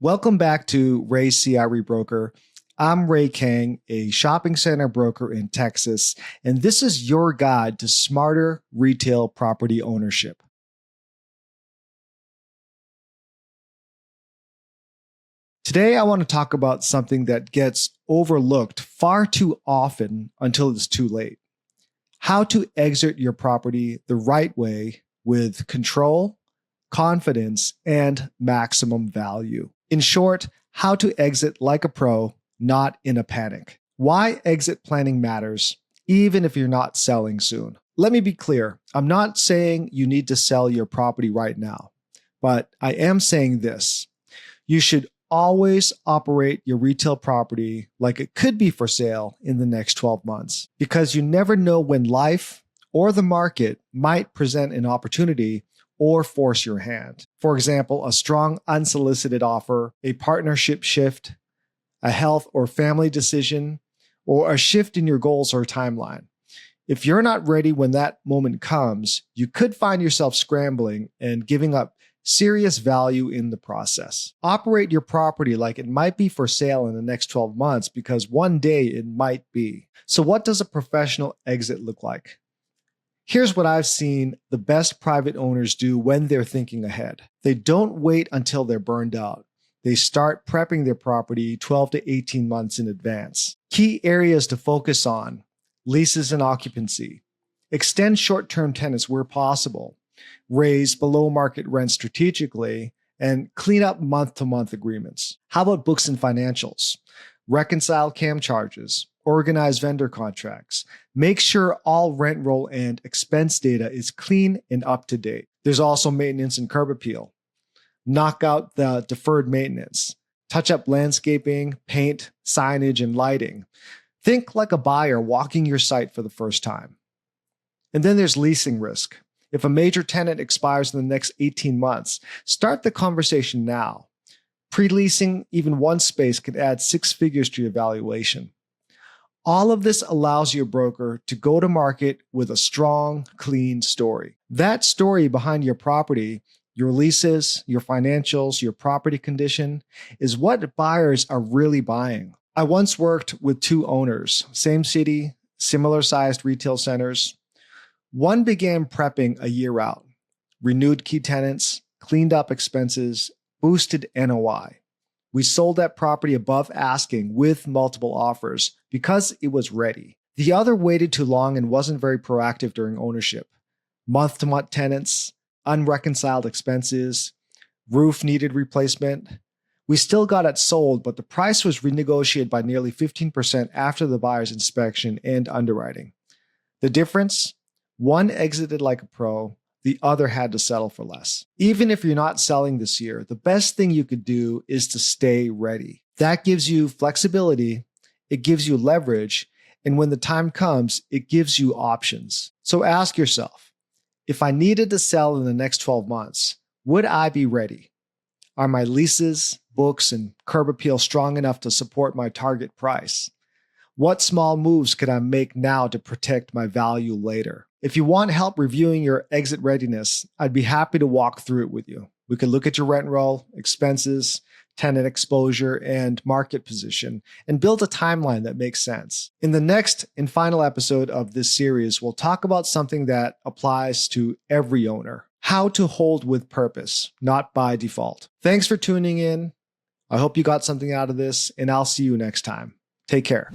Welcome back to Ray's CRE Broker. I'm Ray Kang, a shopping center broker in Texas, and this is your guide to smarter retail property ownership. Today, I want to talk about something that gets overlooked far too often until it's too late. How to exit your property the right way with control, confidence, and maximum value. In short, how to exit like a pro, not in a panic. Why exit planning matters, even if you're not selling soon. Let me be clear. I'm not saying you need to sell your property right now, but I am saying this. You should always operate your retail property like it could be for sale in the next 12 months, because you never know when life or the market might present an opportunity or force your hand. For example, a strong unsolicited offer, a partnership shift, a health or family decision, or a shift in your goals or timeline. If you're not ready when that moment comes, you could find yourself scrambling and giving up serious value in the process. Operate your property like it might be for sale in the next 12 months because one day it might be. So what does a professional exit look like? Here's what I've seen the best private owners do when they're thinking ahead. They don't wait until they're burned out. They start prepping their property 12 to 18 months in advance. Key areas to focus on: leases and occupancy. Extend short-term tenants where possible. Raise below-market rent strategically, and clean up month-to-month agreements. How about books and financials? Reconcile CAM charges. Organize vendor contracts. Make sure all rent roll and expense data is clean and up to date. There's also maintenance and curb appeal. Knock out the deferred maintenance. Touch up landscaping, paint, signage, and lighting. Think like a buyer walking your site for the first time. And then there's leasing risk. If a major tenant expires in the next 18 months, start the conversation now. Pre-leasing even one space could add 6 figures to your valuation. All of this allows your broker to go to market with a strong, clean story. That story behind your property, your leases, your financials, your property condition, is what buyers are really buying. I once worked with 2 owners, same city, similar sized retail centers. One began prepping a year out, renewed key tenants, cleaned up expenses, boosted NOI. We sold that property above asking with multiple offers because it was ready. The other waited too long and wasn't very proactive during ownership. Month-to-month tenants, unreconciled expenses, roof needed replacement. We still got it sold, but the price was renegotiated by nearly 15% after the buyer's inspection and underwriting. The difference? One exited like a pro, the other had to settle for less. Even if you're not selling this year, the best thing you could do is to stay ready. That gives you flexibility, it gives you leverage, and when the time comes, it gives you options. So ask yourself, if I needed to sell in the next 12 months, would I be ready? Are my leases, books, and curb appeal strong enough to support my target price? What small moves could I make now to protect my value later? If you want help reviewing your exit readiness, I'd be happy to walk through it with you. We could look at your rent roll, expenses, tenant exposure, and market position, and build a timeline that makes sense. In the next and final episode of this series, we'll talk about something that applies to every owner: how to hold with purpose, not by default. Thanks for tuning in. I hope you got something out of this, and I'll see you next time. Take care.